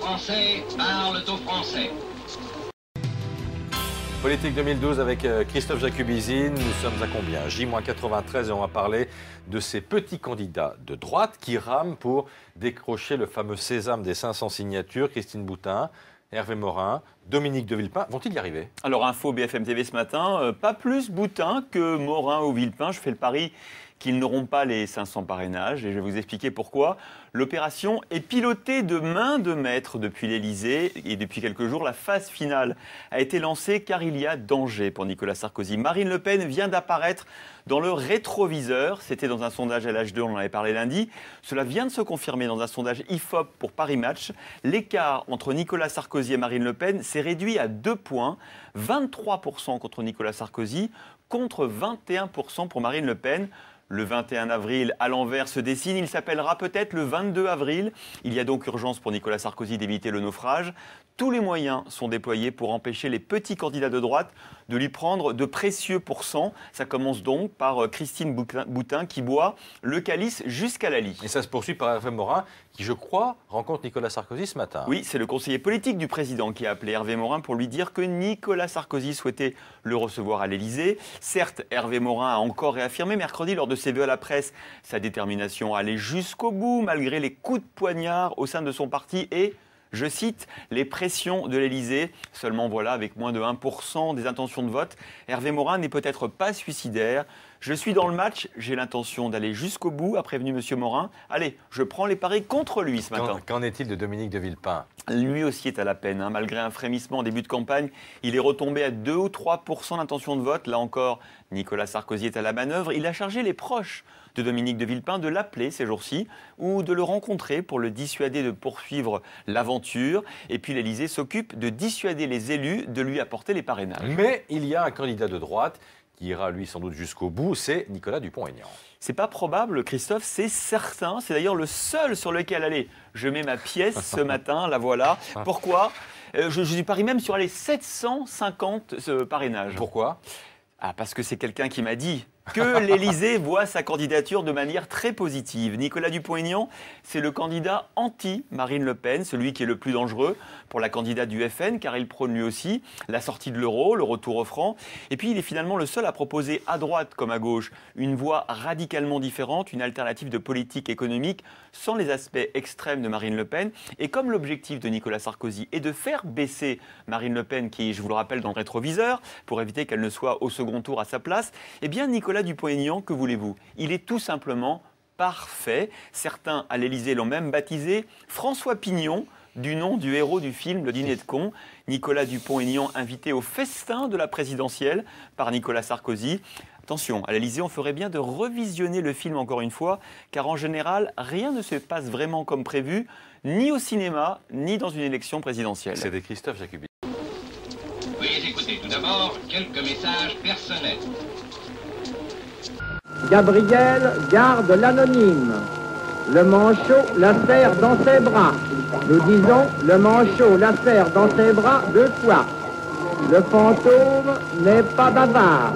Français parlent aux Français. Politique 2012 avec Christophe Jacubizine. Nous sommes à combien? J-93 et on va parler de ces petits candidats de droite qui rament pour décrocher le fameux sésame des 500 signatures. Christine Boutin, Hervé Morin, Dominique de Villepin, vont-ils y arriver? Alors, info BFM TV ce matin, pas plus Boutin que Morin ou Villepin. Je fais le pari qu'ils n'auront pas les 500 parrainages et je vais vous expliquer pourquoi. L'opération est pilotée de main de maître depuis l'Élysée et depuis quelques jours, la phase finale a été lancée car il y a danger pour Nicolas Sarkozy. Marine Le Pen vient d'apparaître dans le rétroviseur. C'était dans un sondage LH2, on en avait parlé lundi. Cela vient de se confirmer dans un sondage IFOP pour Paris Match. L'écart entre Nicolas Sarkozy et Marine Le Pen s'est réduit à 2 points. 23% contre Nicolas Sarkozy, contre 21% pour Marine Le Pen. Le 21 avril, à l'envers, se dessine. Il s'appellera peut-être le 22 avril. Il y a donc urgence pour Nicolas Sarkozy d'éviter le naufrage. Tous les moyens sont déployés pour empêcher les petits candidats de droite de lui prendre de précieux pourcents. Ça commence donc par Christine Boutin qui boit le calice jusqu'à la lie. Et ça se poursuit par Hervé Morin qui, je crois, rencontre Nicolas Sarkozy ce matin. Oui, c'est le conseiller politique du président qui a appelé Hervé Morin pour lui dire que Nicolas Sarkozy souhaitait le recevoir à l'Élysée. Certes, Hervé Morin a encore réaffirmé mercredi lors de ses vœux à la presse sa détermination à aller jusqu'au bout malgré les coups de poignard au sein de son parti et, je cite, les pressions de l'Élysée. Seulement voilà, avec moins de 1% des intentions de vote, Hervé Morin n'est peut-être pas suicidaire. Je suis dans le match, j'ai l'intention d'aller jusqu'au bout, a prévenu M. Morin. Allez, je prends les paris contre lui ce matin. Qu'en est-il de Dominique de Villepin? Lui aussi est à la peine. Malgré un frémissement en début de campagne, il est retombé à 2 ou 3% d'intention de vote. Là encore, Nicolas Sarkozy est à la manœuvre. Il a chargé les proches de Dominique de Villepin de l'appeler ces jours-ci ou de le rencontrer pour le dissuader de poursuivre l'aventure. Et puis l'Élysée s'occupe de dissuader les élus de lui apporter les parrainages. Mais il y a un candidat de droite qui ira lui sans doute jusqu'au bout, c'est Nicolas Dupont-Aignan. C'est pas probable, Christophe, c'est certain. C'est d'ailleurs le seul sur lequel, allez, je mets ma pièce ce matin, la voilà. Pourquoi? Je parie même sur les 750 parrainages. Pourquoi? Parce que c'est quelqu'un qui m'a dit que l'Élysée voit sa candidature de manière très positive. Nicolas Dupont-Aignan, c'est le candidat anti-Marine Le Pen, celui qui est le plus dangereux pour la candidate du FN, car il prône lui aussi la sortie de l'euro, le retour au franc. Et puis il est finalement le seul à proposer à droite comme à gauche une voie radicalement différente, une alternative de politique économique sans les aspects extrêmes de Marine Le Pen. Et comme l'objectif de Nicolas Sarkozy est de faire baisser Marine Le Pen, qui, je vous le rappelle, dans le rétroviseur, pour éviter qu'elle ne soit au second tour à sa place, eh bien Nicolas Dupont-Aignan, que voulez-vous? Il est tout simplement parfait. Certains à l'Élysée l'ont même baptisé François Pignon, du nom du héros du film Le Dîner de cons. Nicolas Dupont-Aignan invité au festin de la présidentielle par Nicolas Sarkozy. Attention, à l'Élysée, on ferait bien de revisionner le film encore une fois, car en général, rien ne se passe vraiment comme prévu, ni au cinéma, ni dans une élection présidentielle. C'est des Christophe Jacubizine. Veuillez écouter tout d'abord quelques messages personnels. Gabriel garde l'anonyme. Le manchot la serre dans ses bras. Nous disons le manchot la serre dans ses bras 2 fois. Le fantôme n'est pas bavard.